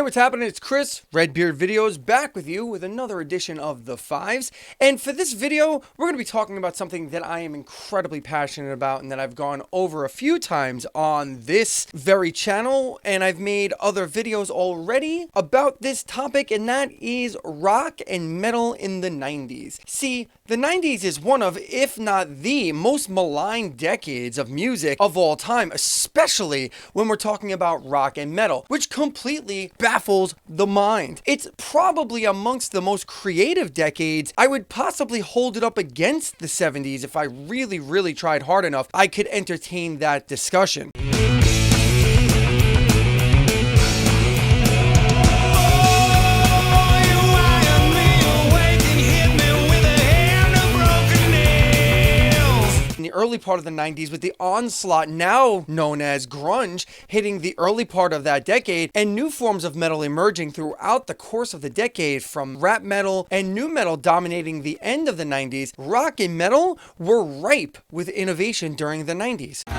what's happening? It's Chris, Redbeard Videos, back with you with another edition of The Fives. And for this video, we're going to be talking about something that I am incredibly passionate about and that I've gone over a few times on this very channel. And I've made other videos already about this topic, and that is rock and metal in the 90s. See, the 90s is one of, if not the most maligned decades of music of all time, especially when we're talking about rock and metal, which completely baffles the mind. It's probably amongst the most creative decades. I would possibly hold it up against the 70s if I really tried hard enough. I could entertain that discussion. The early part of the 90s, with the onslaught now known as grunge hitting the early part of that decade, and new forms of metal emerging throughout the course of the decade, from rap metal and nu metal dominating the end of the 90s, rock and metal were ripe with innovation during the 90s. Stomach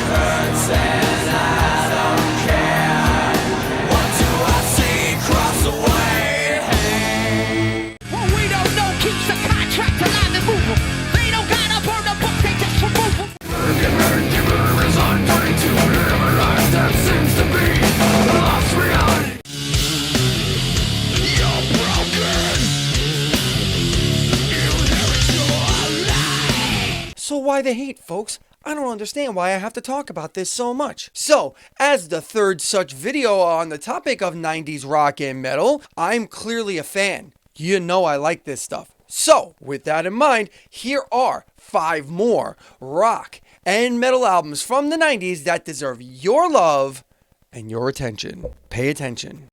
hurts and I don't care. What do I see cross the way? What we don't know keeps the contract alive and moving. So why the hate, folks? I don't understand why I have to talk about this so much. So, as the third such video on the topic of 90s rock and metal, I'm clearly a fan. You know I like this stuff. So, with that in mind, here are 5 more rock and metal albums from the 90s that deserve your love and your attention. Pay attention.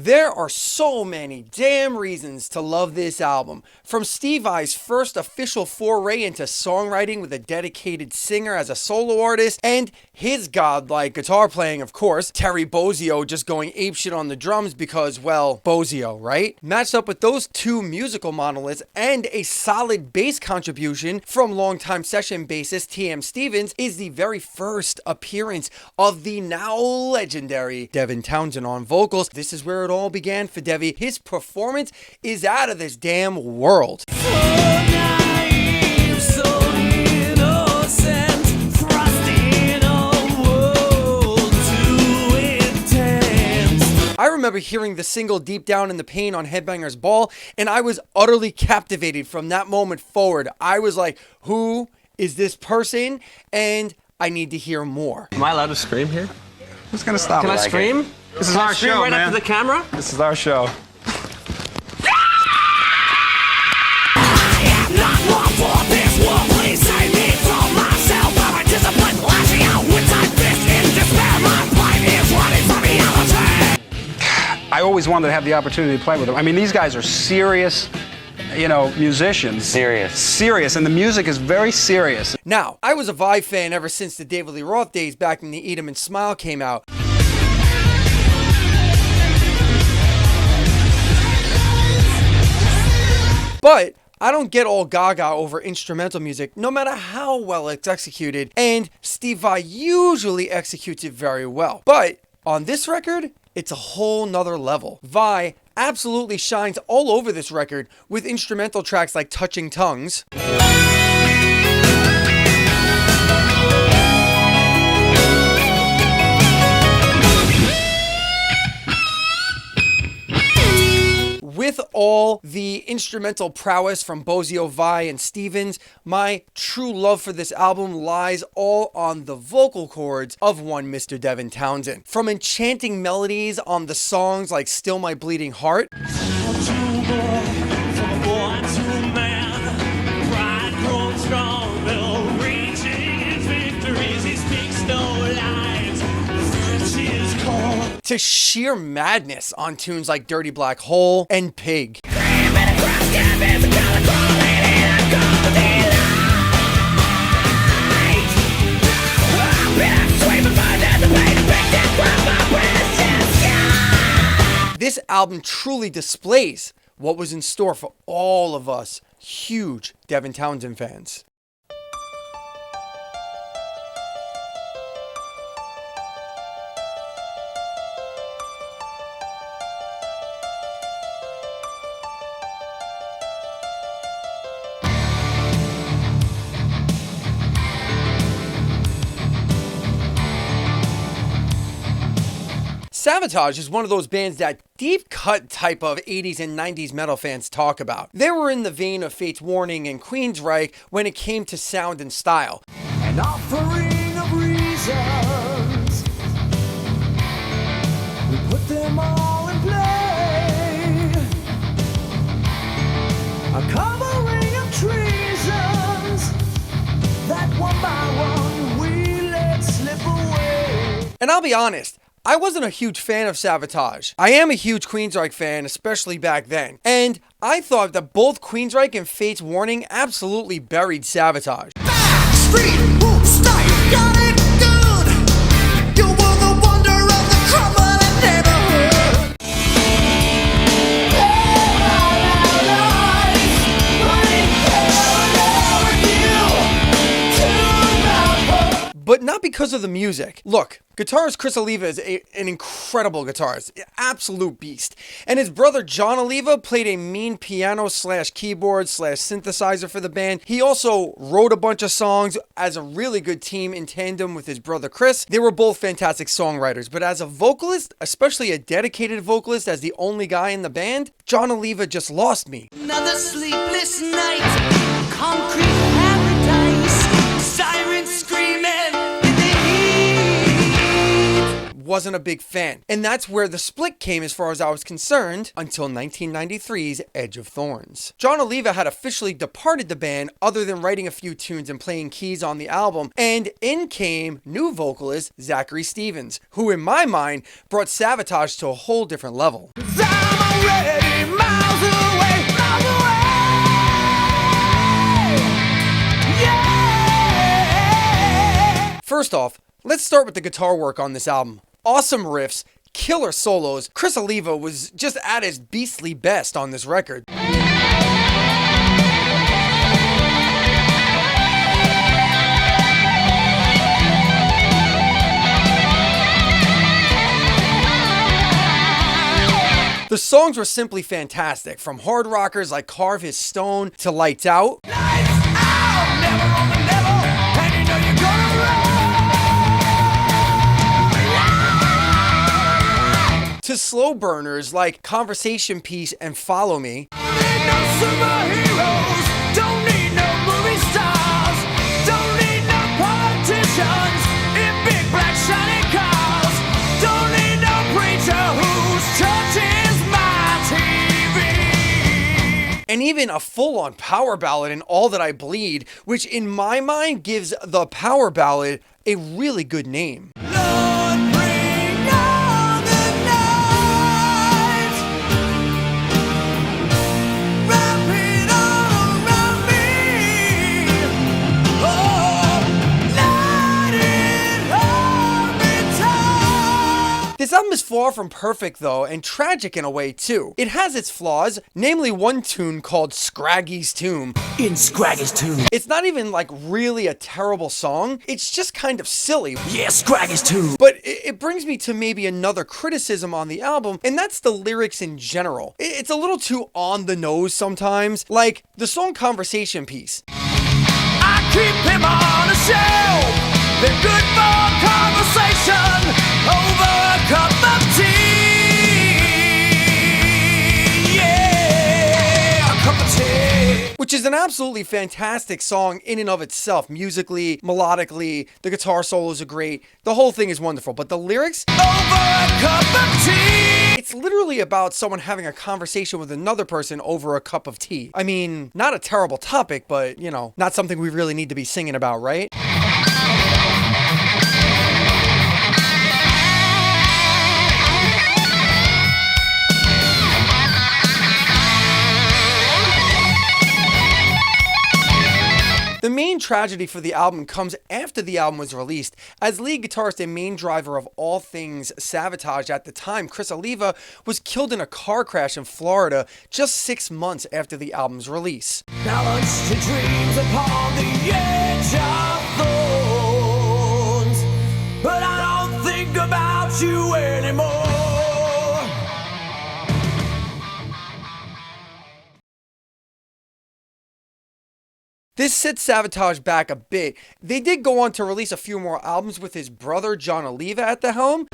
There are so many damn reasons to love this album. From Steve Vai's first official foray into songwriting with a dedicated singer as a solo artist, and his godlike guitar playing, of course, Terry Bozzio just going apeshit on the drums because, well, Bozzio, right? Matched up with those two musical monoliths and a solid bass contribution from longtime session bassist T.M. Stevens is the very first appearance of the now legendary Devin Townsend on vocals. This is where it all began for Devi. His performance is out of this damn world. So naive, so innocent, thrust in a world too intense. I remember hearing the single Deep Down in the Pain on Headbangers Ball, and I was utterly captivated from that moment forward. I was like, who is this person? And I need to hear more. Am I allowed to scream here? Who's gonna stop? Can I scream? This is our show, right man. Up to the camera? This is our show. I always wanted to have the opportunity to play with them. I mean, these guys are serious, you know, musicians. Serious, and the music is very serious. Now, I was a Vai fan ever since the David Lee Roth days back when the Eat 'Em and Smile came out. But I don't get all gaga over instrumental music, no matter how well it's executed, and Steve Vai usually executes it very well. But on this record, it's a whole nother level. Vai absolutely shines all over this record with instrumental tracks like Touching Tongues, with all the instrumental prowess from Bozzio, Vai, and Stevens. My true love for this album lies all on the vocal cords of one Mr. Devin Townsend. From enchanting melodies on the songs like Still My Bleeding Heart, to sheer madness on tunes like Dirty Black Hole and Pig. album truly displays what was in store for all of us huge Devin Townsend fans. Savatage is one of those bands that deep cut type of 80s and 90s metal fans talk about. They were in the vein of Fate's Warning and Queensryche when it came to sound and style. An offering of reasons, we put them all in play. A covering of treasons that one by one we let slip away. And I'll be honest, I wasn't a huge fan of Savatage. I am a huge Queensryche fan, especially back then. And I thought that both Queensryche and Fate's Warning absolutely buried Savatage. Street, whoop, style, got it good. You were the wonder of the crumbling neighborhood. But not because of the music. Look, guitarist Chris Oliva is an incredible guitarist, an absolute beast. And his brother John Oliva played a mean piano / keyboard / synthesizer for the band. He also wrote a bunch of songs as a really good team in tandem with his brother Chris. They were both fantastic songwriters, but as a vocalist, especially a dedicated vocalist as the only guy in the band, John Oliva just lost me. Another sleepless night, concrete paradise, sirens screaming. Wasn't a big fan. And that's where the split came as far as I was concerned until 1993's Edge of Thorns. John Oliva had officially departed the band other than writing a few tunes and playing keys on the album, and in came new vocalist Zachary Stevens, who in my mind brought Savatage to a whole different level. I'm already miles away, miles away. Yeah. First off, let's start with the guitar work on this album. Awesome riffs, killer solos. Chris Oliva was just at his beastly best on this record. The songs were simply fantastic, from hard rockers like Carve His Stone to Lights Out. Lights out, never on the level, and you know you're gonna run. To slow burners like Conversation Piece and Follow Me. Don't need no superheroes, don't need no movie stars, don't need no politicians in big black shiny cars, don't need no preacher whose church is my TV. And even a full-on power ballad in All That I Bleed, which in my mind gives the power ballad a really good name. Lord, bring on the night, wrap it all around me, oh, let it hold me tight. This album is far from perfect though, and tragic in a way too. It has its flaws, namely one tune called Scraggy's Tomb. In Scraggy's Tomb. It's not even like really a terrible song, it's just kind of silly. Yeah, Scraggy's Tomb. But it brings me to maybe another criticism on the album, and that's the lyrics in general. It's a little too on the nose sometimes, like the song Conversation Piece. I keep him on a shelf. They're good for conversation over a cup of tea. Yeah, a cup of tea. Which is an absolutely fantastic song in and of itself, musically, melodically, the guitar solos are great, the whole thing is wonderful, but the lyrics? Over a cup of tea. It's literally about someone having a conversation with another person over a cup of tea. I mean, not a terrible topic, but, you know, not something we really need to be singing about, right? The main tragedy for the album comes after the album was released, as lead guitarist and main driver of all things Savatage at the time, Chris Oliva, was killed in a car crash in Florida just 6 months after the album's release. Balanced to dreams upon the edge of thorns, but I don't think about you anymore. This sets Savatage back a bit. They did go on to release a few more albums with his brother John Oliva at the helm.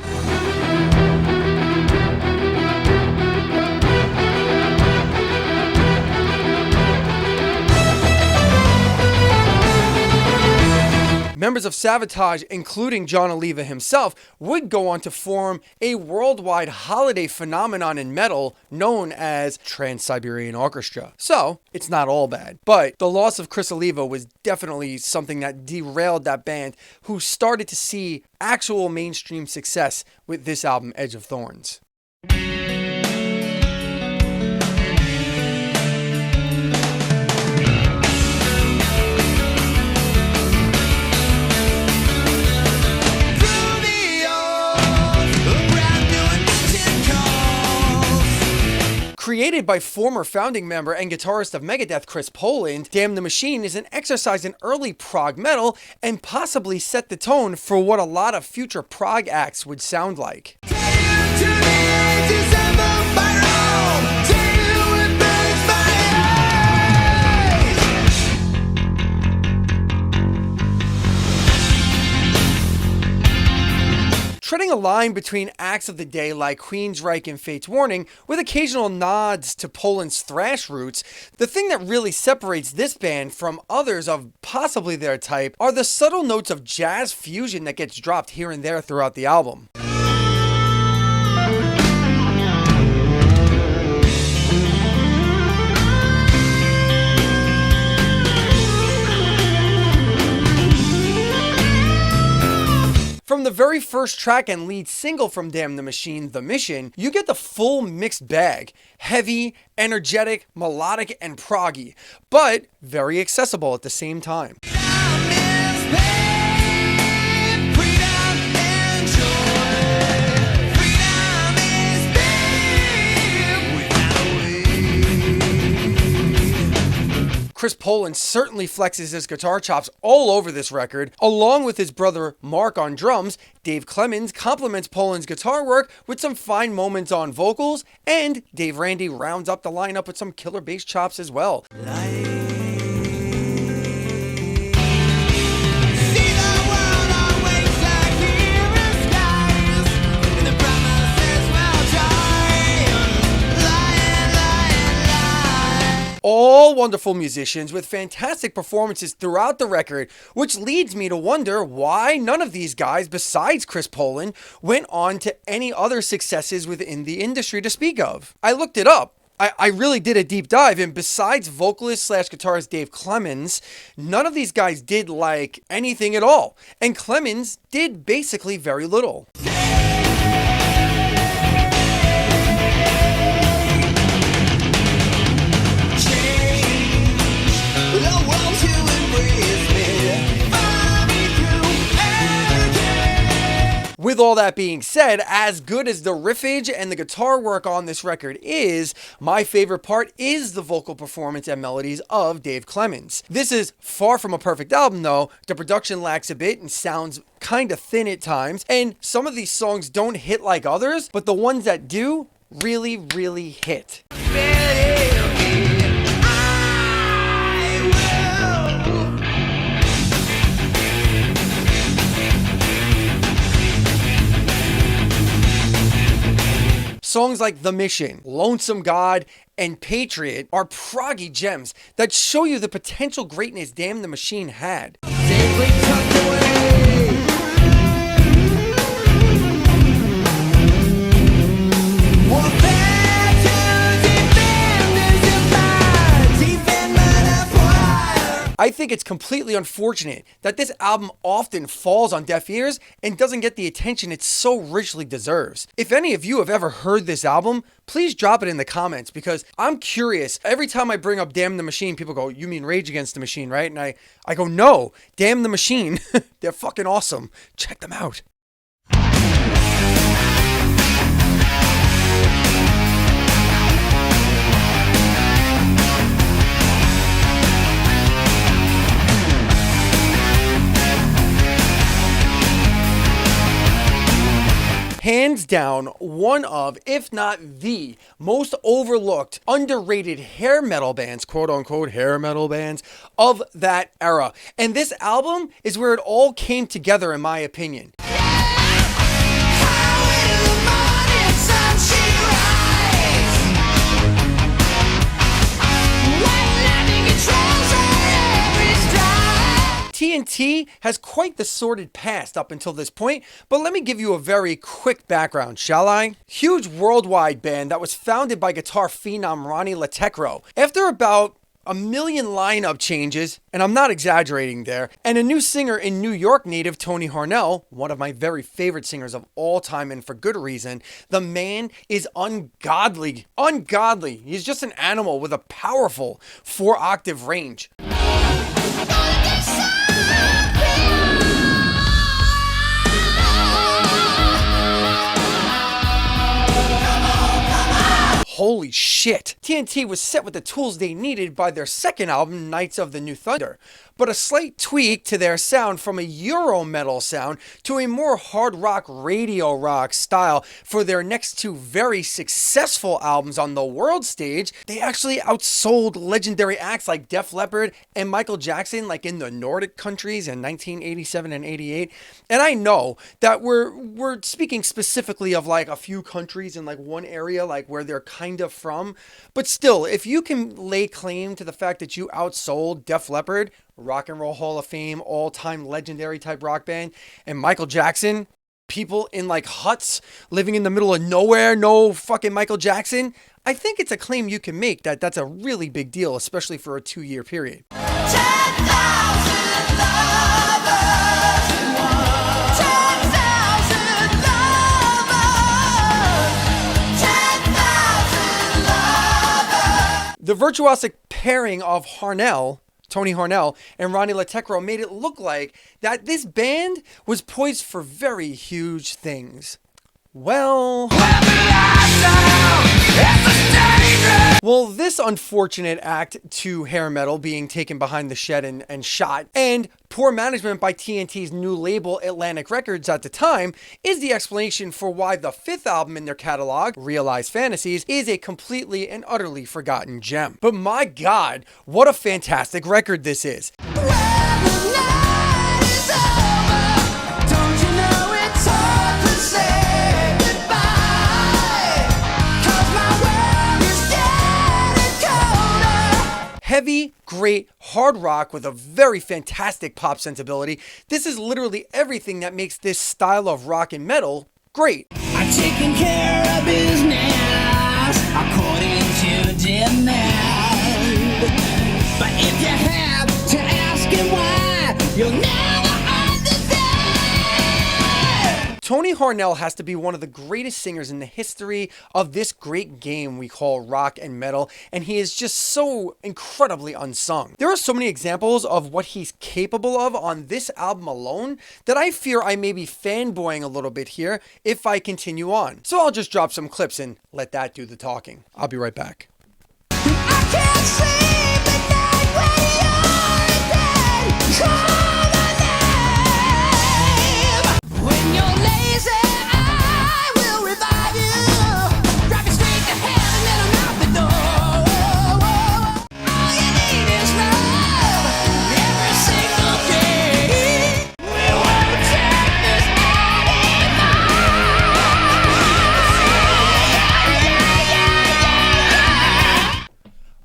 Members of Savatage, including John Oliva himself, would go on to form a worldwide holiday phenomenon in metal known as Trans-Siberian Orchestra. So, it's not all bad. But the loss of Chris Oliva was definitely something that derailed that band, who started to see actual mainstream success with this album, Edge of Thorns. Created by former founding member and guitarist of Megadeth Chris Poland, Damn the Machine is an exercise in early prog metal and possibly set the tone for what a lot of future prog acts would sound like. Treading a line between acts of the day like Queensryche and Fate's Warning, with occasional nods to Poland's thrash roots, the thing that really separates this band from others of possibly their type are the subtle notes of jazz fusion that gets dropped here and there throughout the album. From the very first track and lead single from Damn the Machine, The Mission, you get the full mixed bag. Heavy, energetic, melodic, and proggy, but very accessible at the same time. Chris Poland certainly flexes his guitar chops all over this record. Along with his brother Mark on drums, Dave Clemens complements Poland's guitar work with some fine moments on vocals, and Dave Randy rounds up the lineup with some killer bass chops as well. All wonderful musicians with fantastic performances throughout the record, which leads me to wonder why none of these guys, besides Chris Poland, went on to any other successes within the industry to speak of. I looked it up. I really did a deep dive, and besides vocalist / guitarist Dave Clemens, none of these guys did like anything at all, and Clemens did basically very little. With all that being said, as good as the riffage and the guitar work on this record is, my favorite part is the vocal performance and melodies of Dave Clemens. This is far from a perfect album though. The production lacks a bit and sounds kind of thin at times, and some of these songs don't hit like others, but the ones that do really, really hit. Songs like The Mission, Lonesome God, and Patriot are proggy gems that show you the potential greatness Damn the Machine had. I think it's completely unfortunate that this album often falls on deaf ears and doesn't get the attention it so richly deserves. If any of you have ever heard this album, please drop it in the comments, because I'm curious. Every time I bring up Damn the Machine, people go, "You mean Rage Against the Machine, right?" And I go, "No, Damn the Machine." They're fucking awesome. Check them out. Hands down, one of, if not the most overlooked, underrated hair metal bands, quote unquote hair metal bands, of that era. And this album is where it all came together, in my opinion. TNT has quite the sordid past up until this point, but let me give you a very quick background, shall I? Huge worldwide band that was founded by guitar phenom Ronnie Latecro. After about a million lineup changes, and I'm not exaggerating there, and a new singer in New York native Tony Harnell, one of my very favorite singers of all time, and for good reason, the man is ungodly. Ungodly. He's just an animal with a powerful 4-octave range. Holy shit. TNT was set with the tools they needed by their second album, Knights of the New Thunder, but a slight tweak to their sound from a Euro metal sound to a more hard rock, radio rock style for their next two very successful albums on the world stage. They actually outsold legendary acts like Def Leppard and Michael Jackson, like in the Nordic countries in 1987 and 88. And I know that we're speaking specifically of like a few countries in like one area, like where they're kind of from, but still, if you can lay claim to the fact that you outsold Def Leppard, Rock and Roll Hall of Fame, all-time legendary type rock band, and Michael Jackson, people in like huts living in the middle of nowhere, no fucking Michael Jackson, I think it's a claim you can make that's a really big deal, especially for a 2-year period. 10,000 lovers in one. 10,000 lovers. 10,000 lovers. The virtuosic pairing of Tony Harnell, and Ronnie Latecro made it look like that this band was poised for very huge things. Well, this unfortunate act to hair metal being taken behind the shed and shot, and poor management by TNT's new label Atlantic Records at the time, is the explanation for why the 5th album in their catalog, Realized Fantasies, is a completely and utterly forgotten gem. But my God, what a fantastic record this is. Heavy, great, hard rock with a very fantastic pop sensibility. This is literally everything that makes this style of rock and metal great. I'm taking care of business according to demand. But if you have to ask him why, you'll never understand. Tony Harnell has to be one of the greatest singers in the history of this great game we call rock and metal, and he is just so incredibly unsung. There are so many examples of what he's capable of on this album alone that I fear I may be fanboying a little bit here if I continue on. So I'll just drop some clips and let that do the talking. I'll be right back. I can't sleep at night when you're in bed. Call my name. When you're lazy, I will revive you. Drive you straight to hell and let 'em out the door. All you need is love every single day. We won't take this anymore.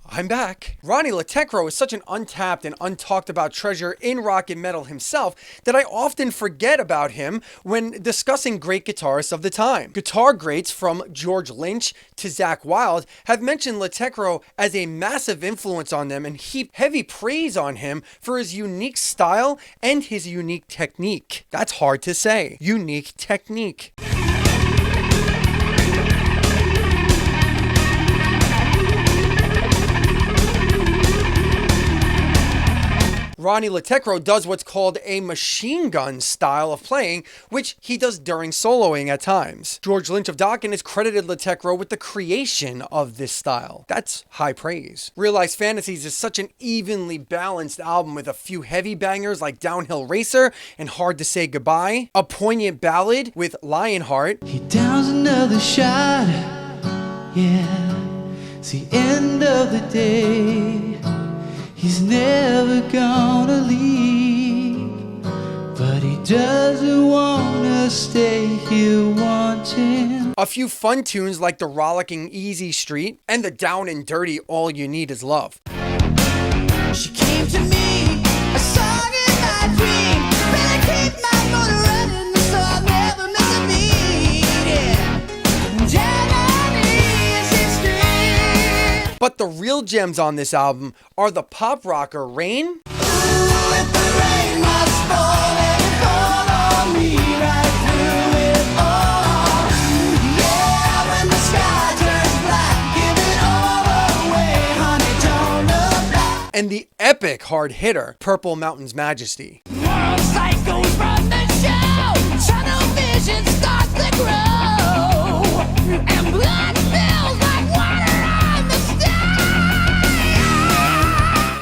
I I'm back. Ronnie Latecro is such an untapped and untalked about treasure in rock and metal himself that I often forget about him when discussing great guitarists of the time. Guitar greats from George Lynch to Zakk Wylde have mentioned Latecro as a massive influence on them and heaped heavy praise on him for his unique style and his unique technique. That's hard to say. Unique technique. Ronnie Latecro does what's called a machine gun style of playing, which he does during soloing at times. George Lynch of Dokken has credited Latecro with the creation of this style. That's high praise. Realize Fantasies is such an evenly balanced album with a few heavy bangers like Downhill Racer and Hard to Say Goodbye, a poignant ballad with Lionheart. He downs another shot, yeah, it's the end of the day. He's never gonna leave, but he doesn't wanna stay here wanting. A few fun tunes like the rollicking Easy Street and the down and dirty All You Need Is Love. She came to me, a song in my dream. Better keep my motor running so I'll never miss a beat. Yeah. Down on Easy Street. But the real gems on this album are the pop rocker Rain. Ooh, if the rain must fall, let it fall on me right through it all. Yeah, when the sky turns black, give it all away, honey, don't look back. And the epic hard hitter, Purple Mountain's Majesty. Moral cycles from the show, tunnel vision starts to grow, and blood spills like water on the sky.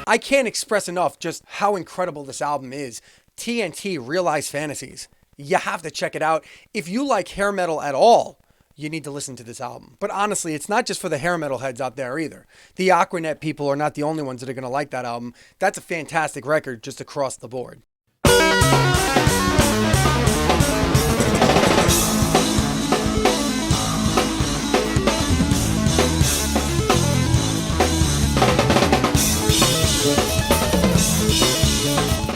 I can't express enough just how incredible this album is. TNT Realize Fantasies. You have to check it out. If you like hair metal at all, you need to listen to this album. But honestly, it's not just for the hair metal heads out there either. The Aquanet people are not the only ones that are going to like that album. That's a fantastic record just across the board.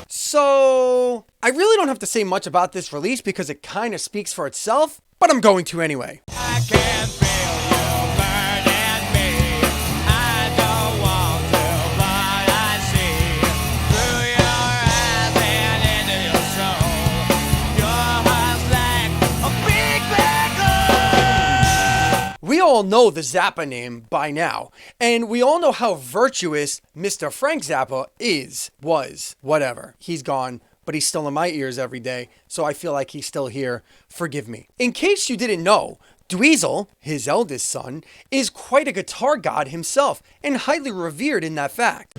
So, I really don't have to say much about this release because it kind of speaks for itself, but I'm going to anyway. I can feel you burning me. I don't want to, but I see through your eyes and into your soul. Your heart's like a big black hole. We all know the Zappa name by now, and we all know how virtuous Mr. Frank Zappa was, whatever. He's gone, but he's still in my ears every day, so I feel like he's still here. Forgive me. In case you didn't know, Dweezil, his eldest son, is quite a guitar god himself, and highly revered in that fact.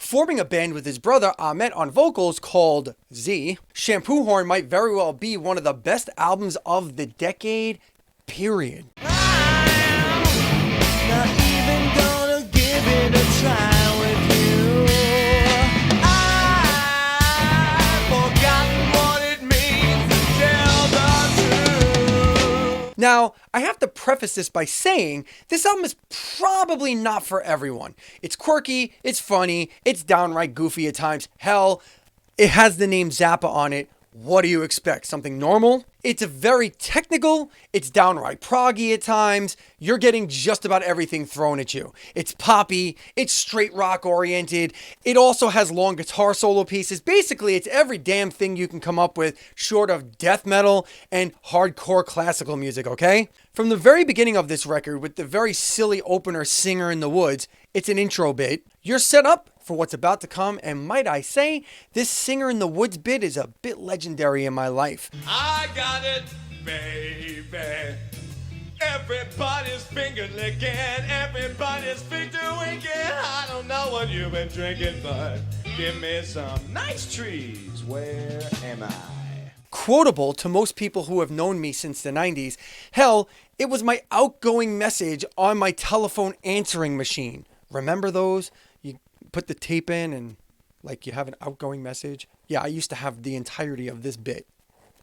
Forming a band with his brother Ahmet on vocals called Z, Shampoo Horn might very well be one of the best albums of the decade, period. I'm not even gonna give it a try with you. I've forgotten what it means to tell the truth. Now, I have to preface this by saying this album is probably not for everyone. It's quirky, it's funny, it's downright goofy at times. Hell, it has the name Zappa on it. What do you expect? Something normal? It's a very technical, it's downright proggy at times. You're getting just about everything thrown at you. It's poppy, it's straight rock oriented. It also has long guitar solo pieces. Basically, it's every damn thing you can come up with short of death metal and hardcore classical music, okay? From the very beginning of this record, with the very silly opener Singer in the Woods, it's an intro bit. You're set up for what's about to come, and might I say, this Singer in the Woods bit is a bit legendary in my life. I got it, baby. Everybody's finger licking, everybody's finger winking. I don't know what you've been drinking, but give me some nice trees. Where am I? Quotable to most people who have known me since the 90s. Hell, it was my outgoing message on my telephone answering machine. Remember those? You put the tape in and Like you have an outgoing message. Yeah, I used to have the entirety of this bit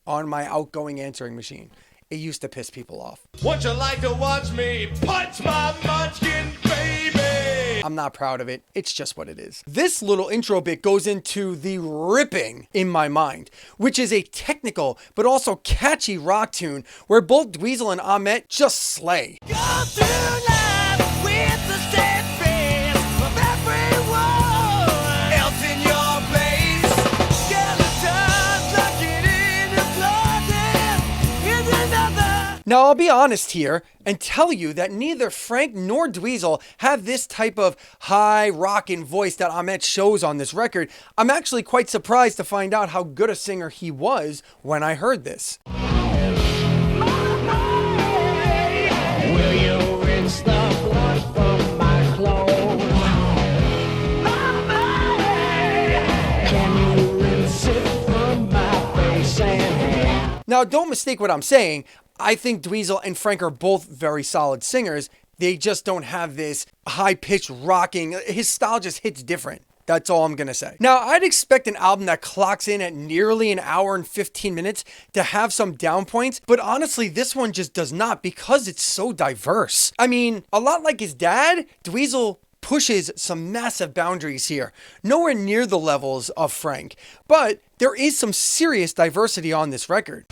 on my outgoing answering machine. It used to piss people off. Would you like to watch me punch my munchkin, baby? I'm not proud of it. It's just what it is. This little intro bit goes into the ripping in my mind, which is a technical but also catchy rock tune where both Dweezil and Ahmet just slay. Go through life with the sad face of everyone else in your place. Skeletons looking in your closet is another. Now, I'll be honest here and tell you that neither Frank nor Dweezil have this type of high rockin' voice that Ahmet shows on this record. I'm actually quite surprised to find out how good a singer he was when I heard this. Will you rinse the blood from my clothes? Can you rinse it from my face and hair? Now, don't mistake what I'm saying. I think Dweezil and Frank are both very solid singers. They just don't have this high-pitched rocking. His style just hits different. That's all I'm going to say. Now, I'd expect an album that clocks in at nearly an hour and 15 minutes to have some down points, but honestly, this one just does not because it's so diverse. I mean, a lot like his dad, Dweezil pushes some massive boundaries here. Nowhere near the levels of Frank, but there is some serious diversity on this record.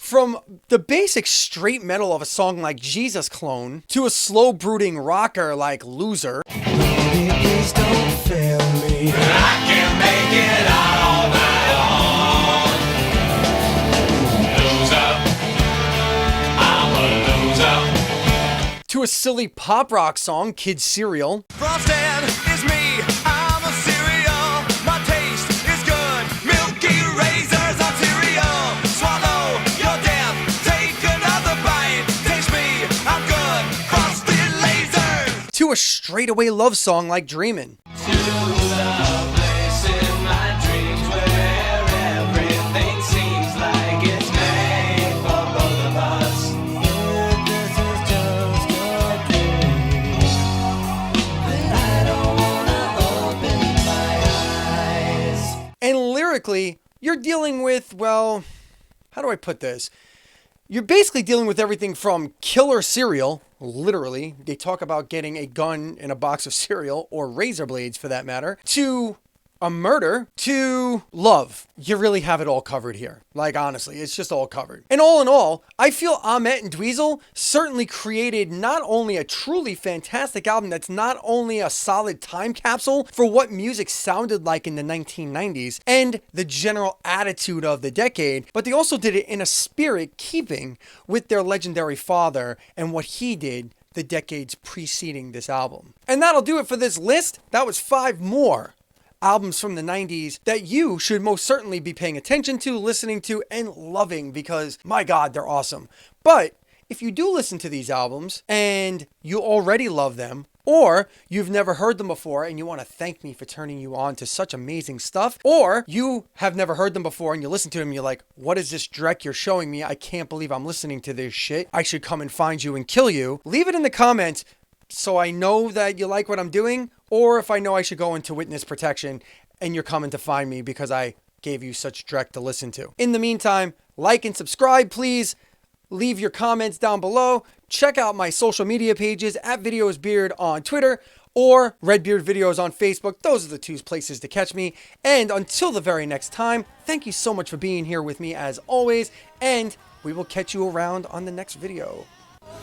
From the basic straight metal of a song like Jesus Clone to a slow brooding rocker like Loser. Please don't fail me. I can make it all night long. Loser, I'm a loser. To a silly pop rock song, Kid Cereal. Frosted is me, I'm a cereal. My taste is good, milky razors on cereal. Swallow your death, take another bite. Taste me, I'm good, frosted lasers. To a straightaway love song like Dreamin'. To the place in my dreams where everything seems like it's made for both of us. If this is just a dream, then I don't wanna open my eyes. And lyrically, you're dealing with, well, how do I put this? You're basically dealing with everything from killer cereal, literally, they talk about getting a gun in a box of cereal, or razor blades for that matter, to a murder, to love. You really have it all covered here. Like, honestly, it's just all covered. And all in all, I feel Ahmet and Dweezil certainly created not only a truly fantastic album that's not only a solid time capsule for what music sounded like in the 1990s and the general attitude of the decade, but they also did it in a spirit keeping with their legendary father and what he did the decades preceding this album. And that'll do it for this list. That was 5 more albums from the 90s that you should most certainly be paying attention to, listening to, and loving because, my God, they're awesome. But if you do listen to these albums and you already love them, or you've never heard them before and you want to thank me for turning you on to such amazing stuff, or you have never heard them before and you listen to them and you're like, what is this dreck you're showing me? I can't believe I'm listening to this shit. I should come and find you and kill you. Leave it in the comments so I know that you like what I'm doing, or if I know I should go into witness protection and you're coming to find me because I gave you such dreck to listen to. In the meantime, like and subscribe, please. Leave your comments down below. Check out my social media pages at VideosBeard on Twitter or Redbeard Videos on Facebook. Those are the 2 places to catch me. And until the very next time, thank you so much for being here with me as always, and we will catch you around on the next video.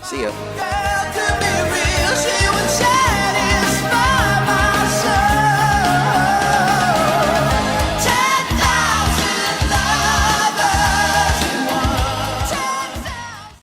See ya. Girl, to be real, she would say